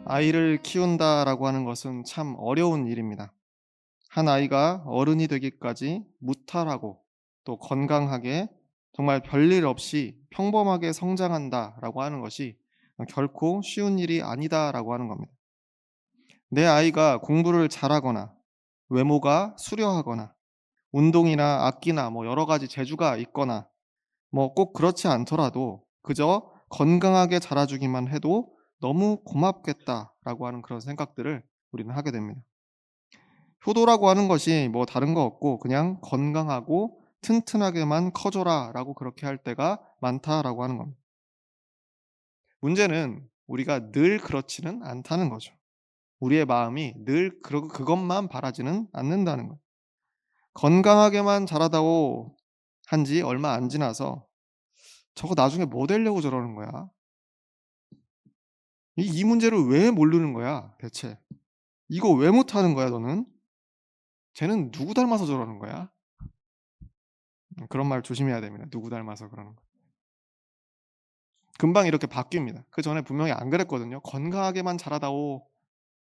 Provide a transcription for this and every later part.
아이를 키운다라고 하는 것은 참 어려운 일입니다. 한 아이가 어른이 되기까지 무탈하고 또 건강하게 정말 별일 없이 평범하게 성장한다라고 하는 것이 결코 쉬운 일이 아니다라고 하는 겁니다. 내 아이가 공부를 잘하거나 외모가 수려하거나 운동이나 악기나 여러 가지 재주가 있거나 꼭 그렇지 않더라도 그저 건강하게 자라주기만 해도 너무 고맙겠다라고 하는 그런 생각들을 우리는 하게 됩니다. 효도라고 하는 것이 다른 거 없고 그냥 건강하고 튼튼하게만 커져라라고 그렇게 할 때가 많다라고 하는 겁니다. 문제는 우리가 늘 그렇지는 않다는 거죠. 우리의 마음이 늘 그것만 바라지는 않는다는 거예요. 건강하게만 자라다오 한지 얼마 안 지나서 저거 나중에 뭐 되려고 저러는 거야? 이 문제를 왜 모르는 거야 대체? 이거 왜 못하는 거야 너는? 쟤는 누구 닮아서 저러는 거야? 그런 말 조심해야 됩니다. 누구 닮아서 그러는 거. 금방 이렇게 바뀝니다. 그전에 분명히 안 그랬거든요. 건강하게만 자라다오.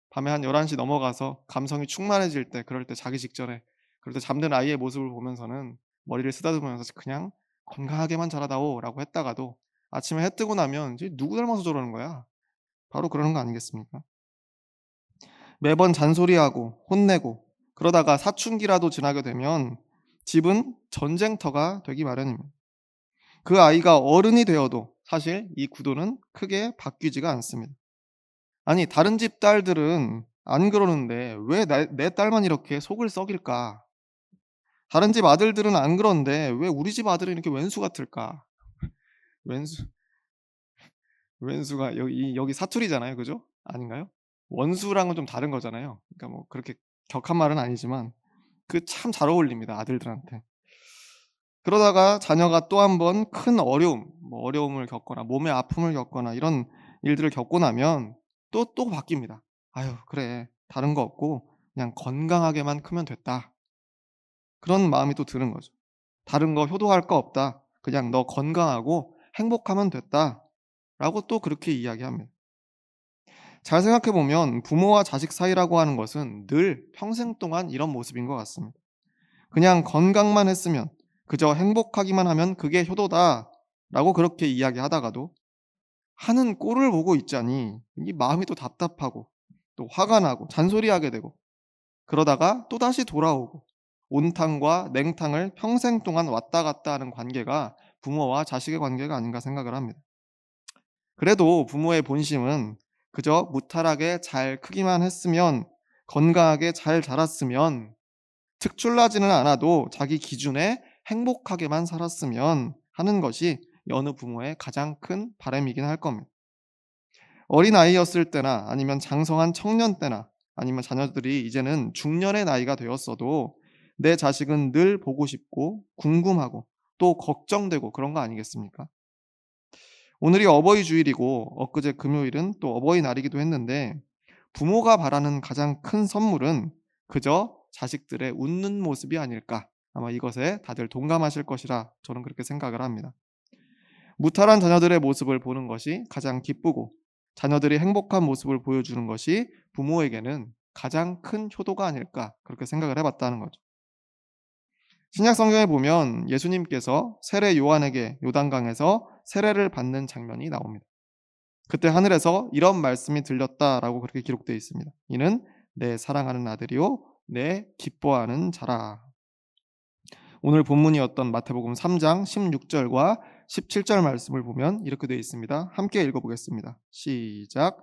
밤에 한 11시 넘어가서 감성이 충만해질 때 그럴 때 자기 직전에 그럴 때 잠든 아이의 모습을 보면서는 머리를 쓰다듬으면서 그냥 "건강하게만 자라다오."라고 했다가도 아침에 해 뜨고 나면 '쟤 누구 닮아서 저러는 거야?' 바로 그러는 거 아니겠습니까? 매번 잔소리하고 혼내고 그러다가 사춘기라도 지나게 되면 집은 전쟁터가 되기 마련입니다. 그 아이가 어른이 되어도 사실 이 구도는 크게 바뀌지가 않습니다. 아니 다른 집 딸들은 안 그러는데 왜 내 딸만 이렇게 속을 썩일까? 다른 집 아들들은 안 그런데 왜 우리 집 아들은 이렇게 웬수 같을까? 웬수 웬수가 여기 사투리잖아요. 그죠? 아닌가요? 원수랑은 좀 다른 거잖아요. 그러니까 그렇게 격한 말은 아니지만 참 잘 어울립니다, 아들들한테. 그러다가 자녀가 또 한 번 큰 어려움을 겪거나 몸의 아픔을 겪거나 이런 일들을 겪고 나면 또 바뀝니다. '아유 그래. 다른 거 없고 그냥 건강하게만 크면 됐다.' 그런 마음이 또 드는 거죠. '다른 거 효도할 거 없다. 그냥 너 건강하고 행복하면 됐다.'라고 또 그렇게 이야기합니다. 잘 생각해 보면 부모와 자식 사이라고 하는 것은 늘 평생 동안 이런 모습인 것 같습니다. 그냥 건강만 했으면 그저 행복하기만 하면 그게 효도다라고 그렇게 이야기하다가도 하는 꼴을 보고 있자니 이 마음이 또 답답하고 또 화가 나고 잔소리하게 되고 그러다가 또다시 돌아오고 온탕과 냉탕을 평생 동안 왔다 갔다 하는 관계가 부모와 자식의 관계가 아닌가 생각을 합니다. 그래도 부모의 본심은 그저 무탈하게 잘 크기만 했으면 건강하게 잘 자랐으면 특출나지는 않아도 자기 기준에 행복하게만 살았으면 하는 것이 여느 부모의 가장 큰 바람이긴 할 겁니다. 어린아이였을 때나 아니면 장성한 청년 때나 아니면 자녀들이 이제는 중년의 나이가 되었어도 내 자식은 늘 보고 싶고 궁금하고 또 걱정되고 그런 거 아니겠습니까? 오늘이 어버이 주일이고 엊그제 금요일은 또 어버이날이기도 했는데 부모가 바라는 가장 큰 선물은 그저 자식들의 웃는 모습이 아닐까. 아마 이것에 다들 동감하실 것이라 저는 그렇게 생각을 합니다. 무탈한 자녀들의 모습을 보는 것이 가장 기쁘고 자녀들이 행복한 모습을 보여주는 것이 부모에게는 가장 큰 효도가 아닐까 그렇게 생각을 해봤다는 거죠. 신약 성경에 보면 예수님께서 세례 요한에게 요단강에서 세례를 받는 장면이 나옵니다. 그때 하늘에서 이런 말씀이 들렸다라고 그렇게 기록되어 있습니다. 이는 내 사랑하는 아들이요 내 기뻐하는 자라. 오늘 본문이었던 마태복음 3장 16절과 17절 말씀을 보면 이렇게 되어 있습니다. 함께 읽어보겠습니다. 시작.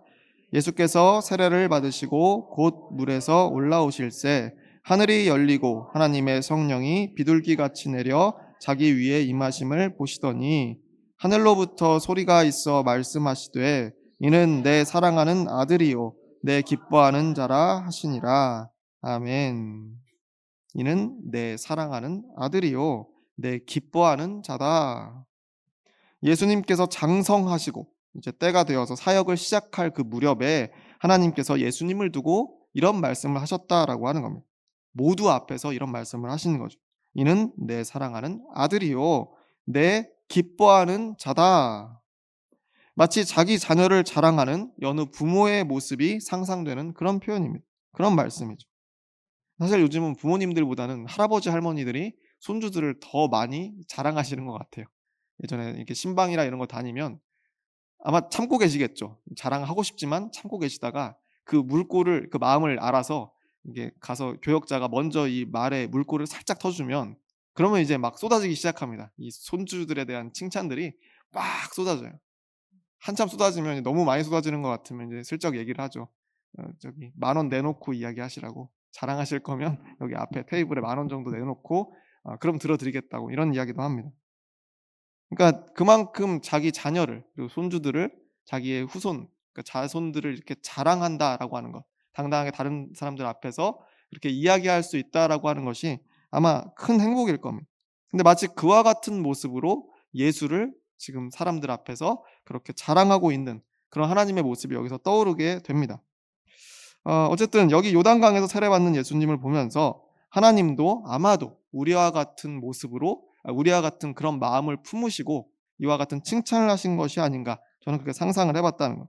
예수께서 세례를 받으시고 곧 물에서 올라오실새 하늘이 열리고 하나님의 성령이 비둘기같이 내려 자기 위에 임하심을 보시더니 하늘로부터 소리가 있어 말씀하시되 이는 내 사랑하는 아들이요 내 기뻐하는 자라 하시니라. 아멘. 이는 내 사랑하는 아들이요 내 기뻐하는 자다. 예수님께서 장성하시고 이제 때가 되어서 사역을 시작할 그 무렵에 하나님께서 예수님을 두고 이런 말씀을 하셨다라고 하는 겁니다. 모두 앞에서 이런 말씀을 하시는 거죠. 이는 내 사랑하는 아들이요 내 기뻐하는 자다. 마치 자기 자녀를 자랑하는 여느 부모의 모습이 상상되는 그런 표현입니다. 그런 말씀이죠. 사실 요즘은 부모님들보다는 할아버지 할머니들이 손주들을 더 많이 자랑하시는 것 같아요. 예전에 이렇게 신방이나 이런 거 다니면 아마 참고 계시겠죠. 자랑하고 싶지만 참고 계시다가 그 물꼬를 그 마음을 알아서 이게 가서 교역자가 먼저 이 말에 물꼬를 살짝 터 주면 그러면 이제 막 쏟아지기 시작합니다. 이 손주들에 대한 칭찬들이 막 쏟아져요. 한참 쏟아지면 너무 많이 쏟아지는 것 같으면 이제 슬쩍 얘기를 하죠. 저기 10,000원 내놓고 이야기하시라고. 자랑하실 거면 여기 앞에 테이블에 10,000원 정도 내놓고 그럼 들어 드리겠다고 이런 이야기도 합니다. 그러니까 그만큼 자기 자녀를 그리고 손주들을 자기의 후손 그러니까 자손들을 이렇게 자랑한다라고 하는 것. 당당하게 다른 사람들 앞에서 그렇게 이야기할 수 있다라고 하는 것이 아마 큰 행복일 겁니다. 근데 마치 그와 같은 모습으로 예수를 지금 사람들 앞에서 그렇게 자랑하고 있는 그런 하나님의 모습이 여기서 떠오르게 됩니다. 어쨌든 여기 요단강에서 세례받는 예수님을 보면서 하나님도 아마도 우리와 같은 모습으로 우리와 같은 그런 마음을 품으시고 이와 같은 칭찬을 하신 것이 아닌가 저는 그렇게 상상을 해 봤다는 거.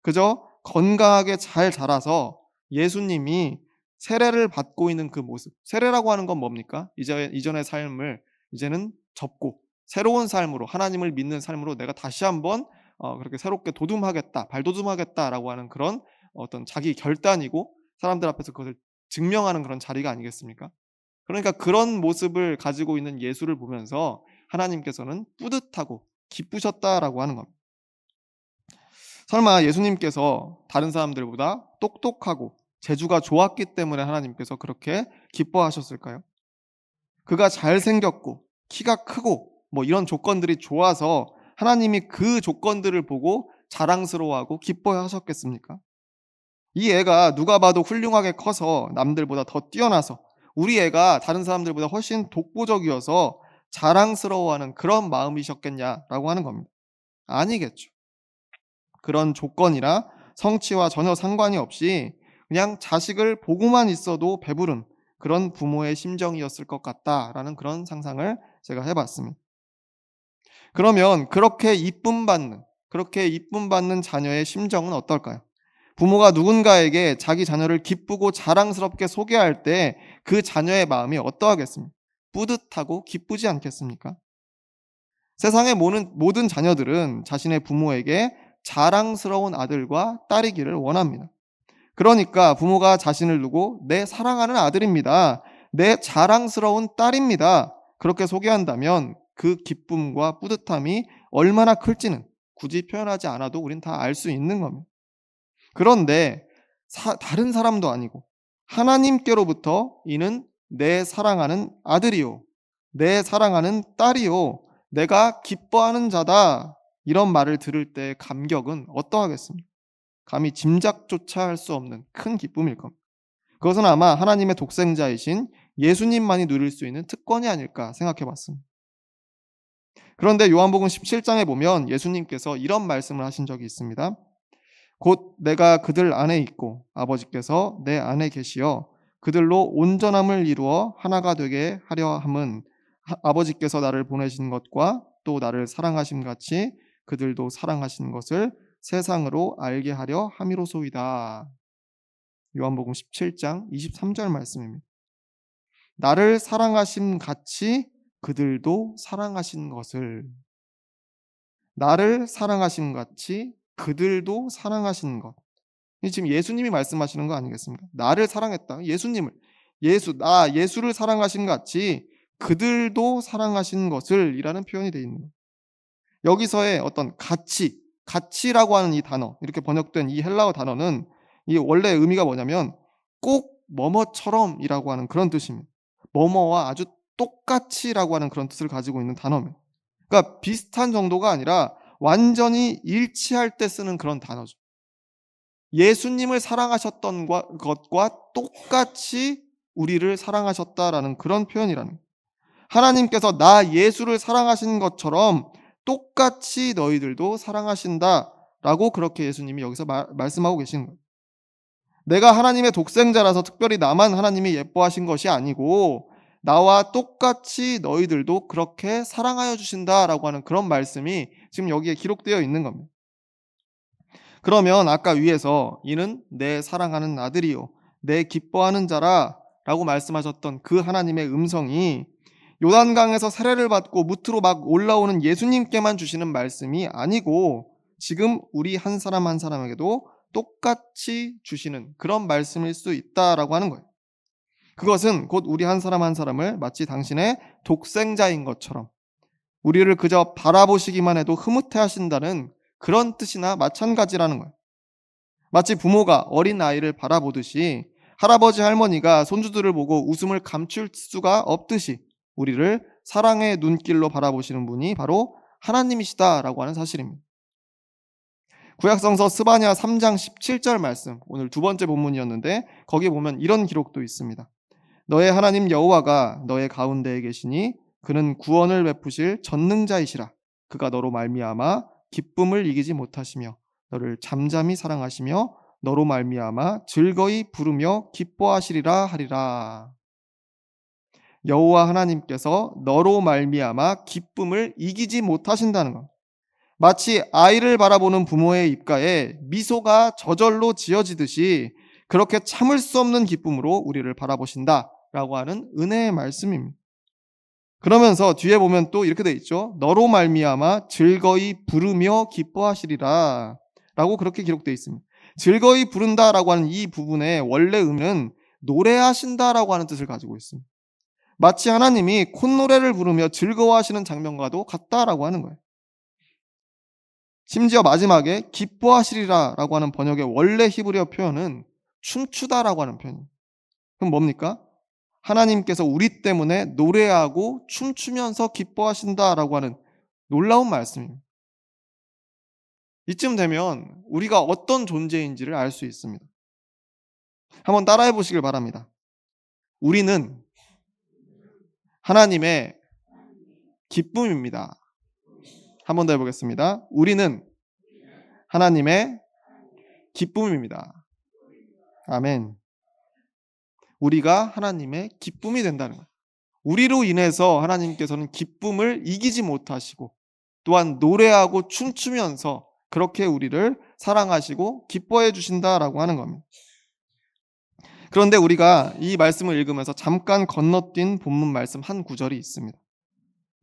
그저 건강하게 잘 자라서 예수님이 세례를 받고 있는 그 모습. 세례라고 하는 건 뭡니까? 이전의 삶을 이제는 접고 새로운 삶으로 하나님을 믿는 삶으로 내가 다시 한번 그렇게 새롭게 도둠하겠다. 발돋움하겠다라고 하는 그런 어떤 자기 결단이고 사람들 앞에서 그것을 증명하는 그런 자리가 아니겠습니까? 그러니까 그런 모습을 가지고 있는 예수를 보면서 하나님께서는 뿌듯하고 기쁘셨다라고 하는 겁니다. 설마 예수님께서 다른 사람들보다 똑똑하고 재주가 좋았기 때문에 하나님께서 그렇게 기뻐하셨을까요? 그가 잘생겼고 키가 크고 뭐 이런 조건들이 좋아서 하나님이 그 조건들을 보고 자랑스러워하고 기뻐하셨겠습니까? 이 애가 누가 봐도 훌륭하게 커서 남들보다 더 뛰어나서 우리 애가 다른 사람들보다 훨씬 독보적이어서 자랑스러워하는 그런 마음이셨겠냐라고 하는 겁니다. 아니겠죠. 그런 조건이나 성취와 전혀 상관이 없이 그냥 자식을 보고만 있어도 배부른 그런 부모의 심정이었을 것 같다라는 그런 상상을 제가 해 봤습니다. 그러면 그렇게 이쁨 받는 자녀의 심정은 어떨까요? 부모가 누군가에게 자기 자녀를 기쁘고 자랑스럽게 소개할 때 그 자녀의 마음이 어떠하겠습니까? 뿌듯하고 기쁘지 않겠습니까? 세상의 모든 자녀들은 자신의 부모에게 자랑스러운 아들과 딸이기를 원합니다. 그러니까 부모가 자신을 두고 내 사랑하는 아들입니다. 내 자랑스러운 딸입니다. 그렇게 소개한다면 그 기쁨과 뿌듯함이 얼마나 클지는 굳이 표현하지 않아도 우린 다 알 수 있는 겁니다. 그런데 다른 사람도 아니고 하나님께로부터 이는 내 사랑하는 아들이요. 내 사랑하는 딸이요. 내가 기뻐하는 자다. 이런 말을 들을 때의 감격은 어떠하겠습니까? 감히 짐작조차 할 수 없는 큰 기쁨일 겁니다. 그것은 아마 하나님의 독생자이신 예수님만이 누릴 수 있는 특권이 아닐까 생각해 봤습니다. 그런데 요한복음 17장에 보면 예수님께서 이런 말씀을 하신 적이 있습니다. 곧 내가 그들 안에 있고 아버지께서 내 안에 계시어 그들로 온전함을 이루어 하나가 되게 하려 함은 아버지께서 나를 보내신 것과 또 나를 사랑하심 같이 그들도 사랑하신 것을 세상으로 알게 하려 함이로소이다. 요한복음 17장 23절 말씀입니다. 나를 사랑하심 같이 그들도 사랑하신 것을 나를 사랑하심 같이 그들도 사랑하신 것. 이 지금 예수님이 말씀하시는 거 아니겠습니까? 나를 사랑했다. 예수님을. 예수를 사랑하신 같이 그들도 사랑하신 것을 이라는 표현이 되어 있는 거예요. 여기서의 어떤 가치라고 하는 이 단어, 이렇게 번역된 이 헬라어 단어는 이 원래 의미가 뭐냐면 꼭 뭐뭐처럼이라고 하는 그런 뜻입니다. 뭐뭐와 아주 똑같이라고 하는 그런 뜻을 가지고 있는 단어입니다. 그러니까 비슷한 정도가 아니라 완전히 일치할 때 쓰는 그런 단어죠. 예수님을 사랑하셨던 것과 똑같이 우리를 사랑하셨다라는 그런 표현이라는 거예요. 하나님께서 나 예수를 사랑하신 것처럼 똑같이 너희들도 사랑하신다라고 그렇게 예수님이 여기서 말씀하고 계시는 거예요. 내가 하나님의 독생자라서 특별히 나만 하나님이 예뻐하신 것이 아니고 나와 똑같이 너희들도 그렇게 사랑하여 주신다라고 하는 그런 말씀이 지금 여기에 기록되어 있는 겁니다. 그러면 아까 위에서 이는 내 사랑하는 아들이요 내 기뻐하는 자라 라고 말씀하셨던 그 하나님의 음성이 요단강에서 세례를 받고 무트로 막 올라오는 예수님께만 주시는 말씀이 아니고 지금 우리 한 사람 한 사람에게도 똑같이 주시는 그런 말씀일 수 있다라고 하는 거예요. 그것은 곧 우리 한 사람 한 사람을 마치 당신의 독생자인 것처럼 우리를 그저 바라보시기만 해도 흐뭇해 하신다는 그런 뜻이나 마찬가지라는 거예요. 마치 부모가 어린 아이를 바라보듯이 할아버지 할머니가 손주들을 보고 웃음을 감출 수가 없듯이 우리를 사랑의 눈길로 바라보시는 분이 바로 하나님이시다라고 하는 사실입니다. 구약성서 스바냐 3장 17절 말씀, 오늘 두 번째 본문이었는데 거기 보면 이런 기록도 있습니다. 너의 하나님 여호와가 너의 가운데에 계시니 그는 구원을 베푸실 전능자이시라. 그가 너로 말미암아 기쁨을 이기지 못하시며 너를 잠잠히 사랑하시며 너로 말미암아 즐거이 부르며 기뻐하시리라 하리라. 여호와 하나님께서 너로 말미암아 기쁨을 이기지 못하신다는 것. 마치 아이를 바라보는 부모의 입가에 미소가 저절로 지어지듯이 그렇게 참을 수 없는 기쁨으로 우리를 바라보신다라고 하는 은혜의 말씀입니다. 그러면서 뒤에 보면 또 이렇게 돼 있죠. 너로 말미암아 즐거이 부르며 기뻐하시리라 라고 그렇게 기록되어 있습니다. 즐거이 부른다라고 하는 이 부분의 원래 의미는 노래하신다라고 하는 뜻을 가지고 있습니다. 마치 하나님이 콧노래를 부르며 즐거워하시는 장면과도 같다라고 하는 거예요. 심지어 마지막에 기뻐하시리라라고 하는 번역의 원래 히브리어 표현은 춤추다라고 하는 표현입니다. 그럼 뭡니까? 하나님께서 우리 때문에 노래하고 춤추면서 기뻐하신다라고 하는 놀라운 말씀입니다. 이쯤 되면 우리가 어떤 존재인지를 알 수 있습니다. 한번 따라해 보시길 바랍니다. 우리는 하나님의 기쁨입니다. 한 번 더 해보겠습니다. 우리는 하나님의 기쁨입니다. 아멘. 우리가 하나님의 기쁨이 된다는 거예요. 우리로 인해서 하나님께서는 기쁨을 이기지 못하시고 또한 노래하고 춤추면서 그렇게 우리를 사랑하시고 기뻐해 주신다라고 하는 겁니다. 그런데 우리가 이 말씀을 읽으면서 잠깐 건너뛴 본문 말씀 한 구절이 있습니다.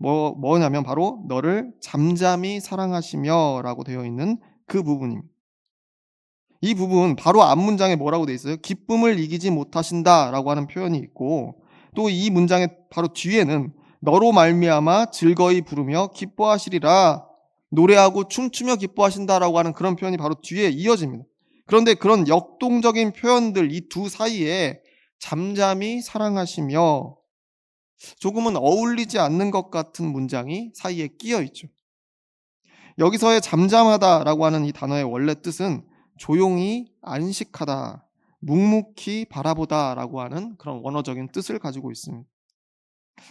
뭐냐면 바로 너를 잠잠히 사랑하시며 라고 되어 있는 그 부분입니다. 이 부분 바로 앞 문장에 뭐라고 되어 있어요? 기쁨을 이기지 못하신다라고 하는 표현이 있고 또 이 문장의 바로 뒤에는 너로 말미암아 즐거이 부르며 기뻐하시리라 노래하고 춤추며 기뻐하신다라고 하는 그런 표현이 바로 뒤에 이어집니다. 그런데 그런 역동적인 표현들 이 두 사이에 잠잠히 사랑하시며 조금은 어울리지 않는 것 같은 문장이 사이에 끼어 있죠. 여기서의 잠잠하다라고 하는 이 단어의 원래 뜻은 조용히 안식하다, 묵묵히 바라보다라고 하는 그런 원어적인 뜻을 가지고 있습니다.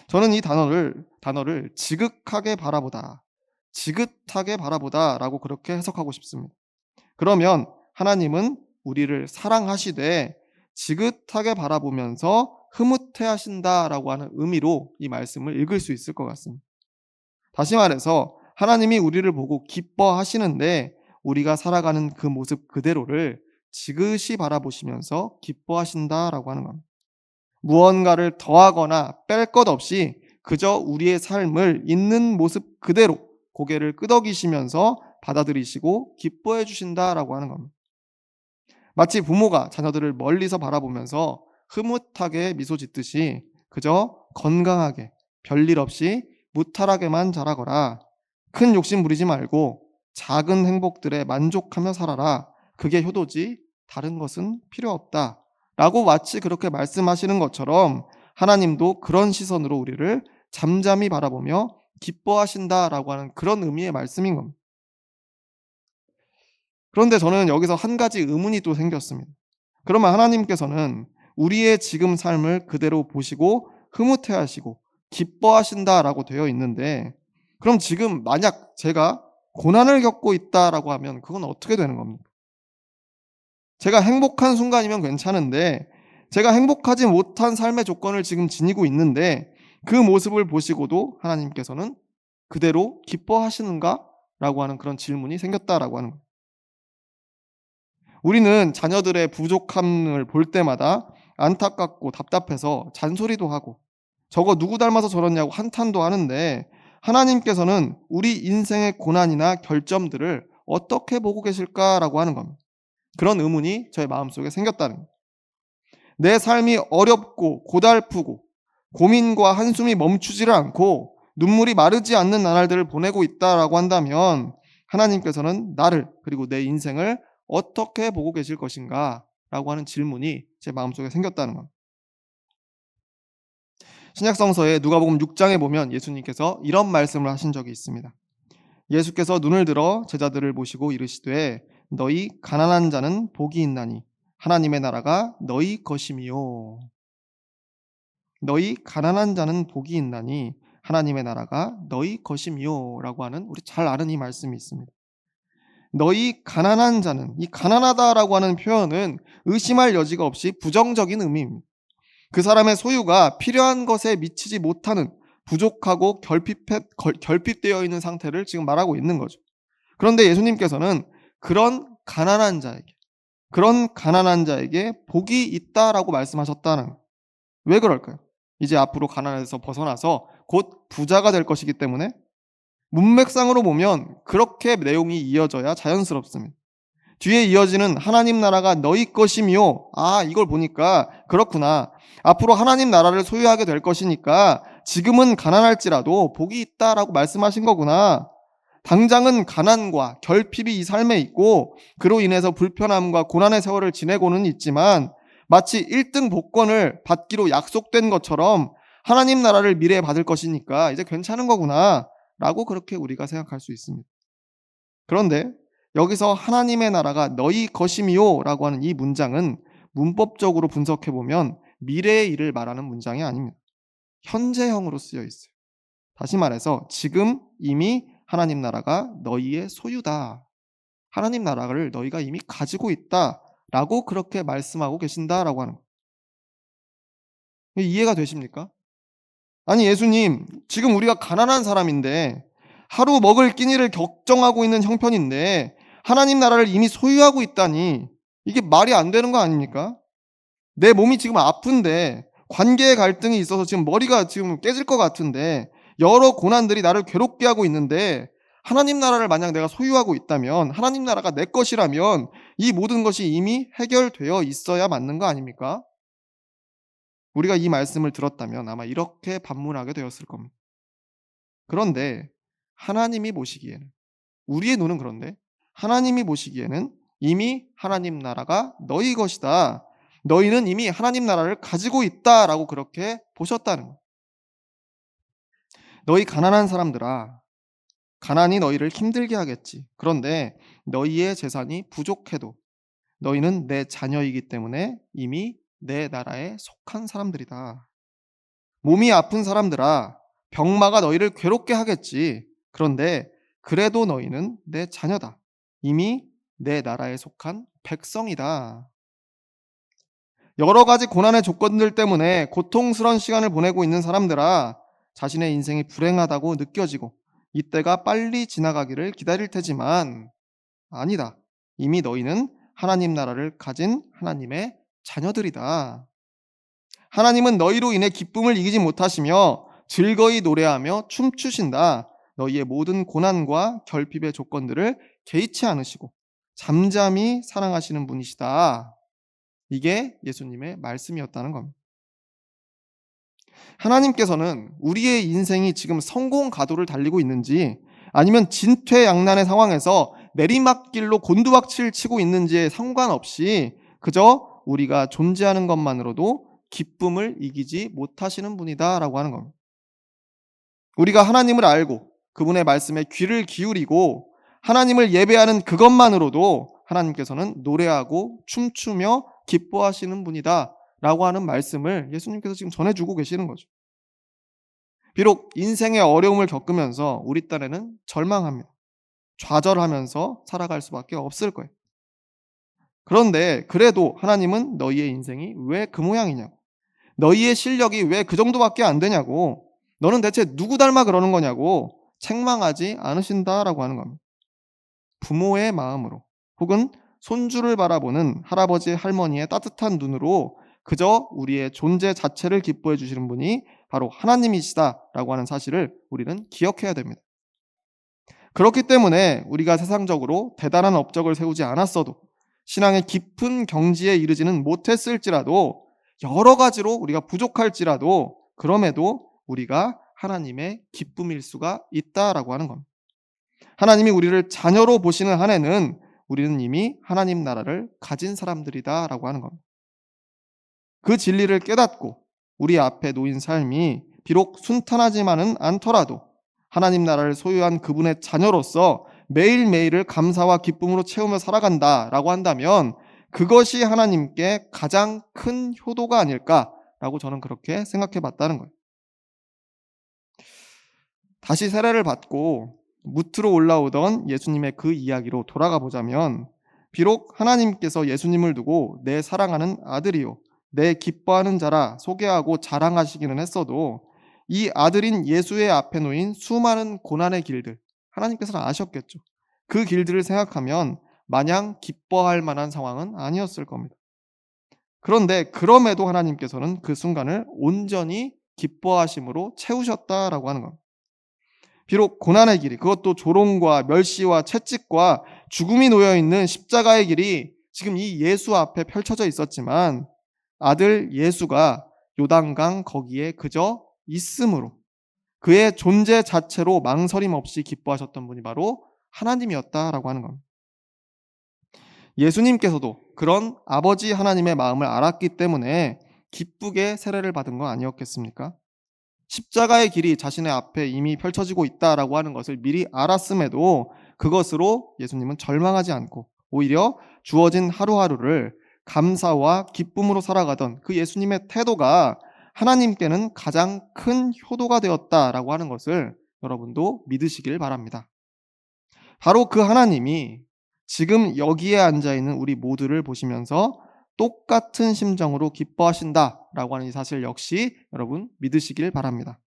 저는 이 단어를 지극하게 바라보다, 지긋하게 바라보다라고 그렇게 해석하고 싶습니다. 그러면 하나님은 우리를 사랑하시되 지긋하게 바라보면서 흐뭇해 하신다라고 하는 의미로 이 말씀을 읽을 수 있을 것 같습니다. 다시 말해서 하나님이 우리를 보고 기뻐하시는데 우리가 살아가는 그 모습 그대로를 지그시 바라보시면서 기뻐하신다라고 하는 겁니다. 무언가를 더하거나 뺄 것 없이 그저 우리의 삶을 있는 모습 그대로 고개를 끄덕이시면서 받아들이시고 기뻐해 주신다라고 하는 겁니다. 마치 부모가 자녀들을 멀리서 바라보면서 흐뭇하게 미소 짓듯이 그저 건강하게 별일 없이 무탈하게만 자라거라. 큰 욕심 부리지 말고 작은 행복들에 만족하며 살아라. 그게 효도지 다른 것은 필요 없다. 라고 마치 그렇게 말씀하시는 것처럼 하나님도 그런 시선으로 우리를 잠잠히 바라보며 기뻐하신다라고 하는 그런 의미의 말씀인 겁니다. 그런데 저는 여기서 한 가지 의문이 또 생겼습니다. 그러면 하나님께서는 우리의 지금 삶을 그대로 보시고 흐뭇해 하시고 기뻐하신다라고 되어 있는데 그럼 지금 만약 제가 고난을 겪고 있다라고 하면 그건 어떻게 되는 겁니까? 제가 행복한 순간이면 괜찮은데 제가 행복하지 못한 삶의 조건을 지금 지니고 있는데 그 모습을 보시고도 하나님께서는 그대로 기뻐하시는가? 라고 하는 그런 질문이 생겼다라고 하는 거예요. 우리는 자녀들의 부족함을 볼 때마다 안타깝고 답답해서 잔소리도 하고 저거 누구 닮아서 저러냐고 한탄도 하는데 하나님께서는 우리 인생의 고난이나 결점들을 어떻게 보고 계실까라고 하는 겁니다. 그런 의문이 저의 마음속에 생겼다는 거예요. 내 삶이 어렵고 고달프고 고민과 한숨이 멈추지를 않고 눈물이 마르지 않는 나날들을 보내고 있다라고 한다면 하나님께서는 나를 그리고 내 인생을 어떻게 보고 계실 것인가 라고 하는 질문이 제 마음속에 생겼다는 겁니다. 신약성서의 누가복음 6장에 보면 예수님께서 이런 말씀을 하신 적이 있습니다. 예수께서 눈을 들어 제자들을 보시고 이르시되 너희 가난한 자는 복이 있나니 하나님의 나라가 너희 것임이요. 너희 가난한 자는 복이 있나니 하나님의 나라가 너희 것임이요 라고 하는 우리 잘 아는 이 말씀이 있습니다. 너희 가난한 자는, 이 가난하다라고 하는 표현은 의심할 여지가 없이 부정적인 의미입니다. 그 사람의 소유가 필요한 것에 미치지 못하는 부족하고 결핍되어 있는 상태를 지금 말하고 있는 거죠. 그런데 예수님께서는 그런 가난한 자에게 복이 있다라고 말씀하셨다는, 왜 그럴까요? 이제 앞으로 가난에서 벗어나서 곧 부자가 될 것이기 때문에 문맥상으로 보면 그렇게 내용이 이어져야 자연스럽습니다. 뒤에 이어지는 하나님 나라가 너희 것이며, 이걸 보니까 그렇구나. 앞으로 하나님 나라를 소유하게 될 것이니까 지금은 가난할지라도 복이 있다라고 말씀하신 거구나. 당장은 가난과 결핍이 이 삶에 있고 그로 인해서 불편함과 고난의 세월을 지내고는 있지만 마치 1등 복권을 받기로 약속된 것처럼 하나님 나라를 미래에 받을 것이니까 이제 괜찮은 거구나 라고 그렇게 우리가 생각할 수 있습니다. 그런데 여기서 하나님의 나라가 너희 것임이요 라고 하는 이 문장은 문법적으로 분석해보면 미래의 일을 말하는 문장이 아닙니다. 현재형으로 쓰여 있어요. 다시 말해서 지금 이미 하나님 나라가 너희의 소유다. 하나님 나라를 너희가 이미 가지고 있다 라고 그렇게 말씀하고 계신다라고 하는 거예요. 이해가 되십니까? 아니 예수님, 지금 우리가 가난한 사람인데 하루 먹을 끼니를 걱정하고 있는 형편인데 하나님 나라를 이미 소유하고 있다니 이게 말이 안 되는 거 아닙니까? 내 몸이 지금 아픈데 관계의 갈등이 있어서 지금 머리가 지금 깨질 것 같은데 여러 고난들이 나를 괴롭게 하고 있는데 하나님 나라를 만약 내가 소유하고 있다면, 하나님 나라가 내 것이라면 이 모든 것이 이미 해결되어 있어야 맞는 거 아닙니까? 우리가 이 말씀을 들었다면 아마 이렇게 반문하게 되었을 겁니다. 그런데 하나님이 보시기에는, 우리의 눈은 그런데 하나님이 보시기에는 이미 하나님 나라가 너희 것이다. 너희는 이미 하나님 나라를 가지고 있다라고 그렇게 보셨다는 거예요. 너희 가난한 사람들아, 가난이 너희를 힘들게 하겠지. 그런데 너희의 재산이 부족해도 너희는 내 자녀이기 때문에 이미 내 나라에 속한 사람들이다. 몸이 아픈 사람들아, 병마가 너희를 괴롭게 하겠지. 그런데 그래도 너희는 내 자녀다. 이미 내 나라에 속한 백성이다. 여러 가지 고난의 조건들 때문에 고통스러운 시간을 보내고 있는 사람들아, 자신의 인생이 불행하다고 느껴지고 이때가 빨리 지나가기를 기다릴 테지만 아니다. 이미 너희는 하나님 나라를 가진 하나님의 자녀들이다. 하나님은 너희로 인해 기쁨을 이기지 못하시며 즐거이 노래하며 춤추신다. 너희의 모든 고난과 결핍의 조건들을 개의치 않으시고 잠잠히 사랑하시는 분이시다. 이게 예수님의 말씀이었다는 겁니다. 하나님께서는 우리의 인생이 지금 성공 가도를 달리고 있는지 아니면 진퇴양난의 상황에서 내리막길로 곤두박질 치고 있는지에 상관없이 그저 우리가 존재하는 것만으로도 기쁨을 이기지 못하시는 분이다라고 하는 겁니다. 우리가 하나님을 알고 그분의 말씀에 귀를 기울이고 하나님을 예배하는 그것만으로도 하나님께서는 노래하고 춤추며 기뻐하시는 분이다 라고 하는 말씀을 예수님께서 지금 전해주고 계시는 거죠. 비록 인생의 어려움을 겪으면서 우리 딴에는 절망합니다. 좌절하면서 살아갈 수밖에 없을 거예요. 그런데 그래도 하나님은 너희의 인생이 왜 그 모양이냐고, 너희의 실력이 왜 그 정도밖에 안 되냐고, 너는 대체 누구 닮아 그러는 거냐고 책망하지 않으신다라고 하는 겁니다. 부모의 마음으로 혹은 손주를 바라보는 할아버지 할머니의 따뜻한 눈으로 그저 우리의 존재 자체를 기뻐해 주시는 분이 바로 하나님이시다라고 하는 사실을 우리는 기억해야 됩니다. 그렇기 때문에 우리가 세상적으로 대단한 업적을 세우지 않았어도, 신앙의 깊은 경지에 이르지는 못했을지라도, 여러 가지로 우리가 부족할지라도, 그럼에도 우리가 하나님의 기쁨일 수가 있다라고 하는 겁니다. 하나님이 우리를 자녀로 보시는 한에는 우리는 이미 하나님 나라를 가진 사람들이다라고 하는 겁니다. 그 진리를 깨닫고 우리 앞에 놓인 삶이 비록 순탄하지만은 않더라도 하나님 나라를 소유한 그분의 자녀로서 매일매일을 감사와 기쁨으로 채우며 살아간다라고 한다면 그것이 하나님께 가장 큰 효도가 아닐까라고 저는 그렇게 생각해 봤다는 거예요. 다시 세례를 받고 무트로 올라오던 예수님의 그 이야기로 돌아가 보자면, 비록 하나님께서 예수님을 두고 내 사랑하는 아들이요 내 기뻐하는 자라 소개하고 자랑하시기는 했어도 이 아들인 예수의 앞에 놓인 수많은 고난의 길들, 하나님께서는 아셨겠죠. 그 길들을 생각하면 마냥 기뻐할 만한 상황은 아니었을 겁니다. 그런데 그럼에도 하나님께서는 그 순간을 온전히 기뻐하심으로 채우셨다라고 하는 겁니다. 비록 고난의 길이, 그것도 조롱과 멸시와 채찍과 죽음이 놓여있는 십자가의 길이 지금 이 예수 앞에 펼쳐져 있었지만 아들 예수가 요단강 거기에 그저 있음으로, 그의 존재 자체로 망설임 없이 기뻐하셨던 분이 바로 하나님이었다라고 하는 겁니다. 예수님께서도 그런 아버지 하나님의 마음을 알았기 때문에 기쁘게 세례를 받은 거 아니었겠습니까? 십자가의 길이 자신의 앞에 이미 펼쳐지고 있다라고 하는 것을 미리 알았음에도 그것으로 예수님은 절망하지 않고 오히려 주어진 하루하루를 감사와 기쁨으로 살아가던 그 예수님의 태도가 하나님께는 가장 큰 효도가 되었다라고 하는 것을 여러분도 믿으시길 바랍니다. 바로 그 하나님이 지금 여기에 앉아있는 우리 모두를 보시면서 똑같은 심정으로 기뻐하신다라고 하는 이 사실 역시 여러분 믿으시길 바랍니다.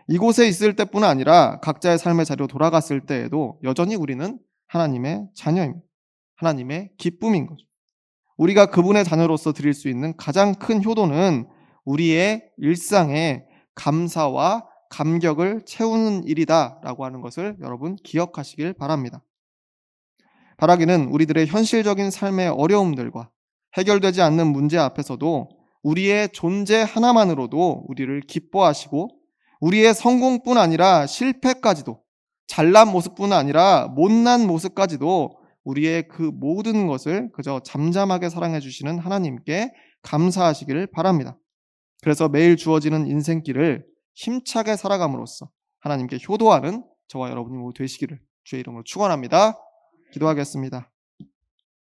이곳에 있을 때뿐 아니라 각자의 삶의 자리로 돌아갔을 때에도 여전히 우리는 하나님의 자녀입니다. 하나님의 기쁨인 거죠. 우리가 그분의 자녀로서 드릴 수 있는 가장 큰 효도는 우리의 일상에 감사와 감격을 채우는 일이다라고 하는 것을 여러분 기억하시길 바랍니다. 바라기는 우리들의 현실적인 삶의 어려움들과 해결되지 않는 문제 앞에서도 우리의 존재 하나만으로도 우리를 기뻐하시고 우리의 성공뿐 아니라 실패까지도, 잘난 모습뿐 아니라 못난 모습까지도 우리의 그 모든 것을 그저 잠잠하게 사랑해 주시는 하나님께 감사하시기를 바랍니다. 그래서 매일 주어지는 인생길을 힘차게 살아감으로써 하나님께 효도하는 저와 여러분이 모두 되시기를 주의 이름으로 축원합니다. 기도하겠습니다.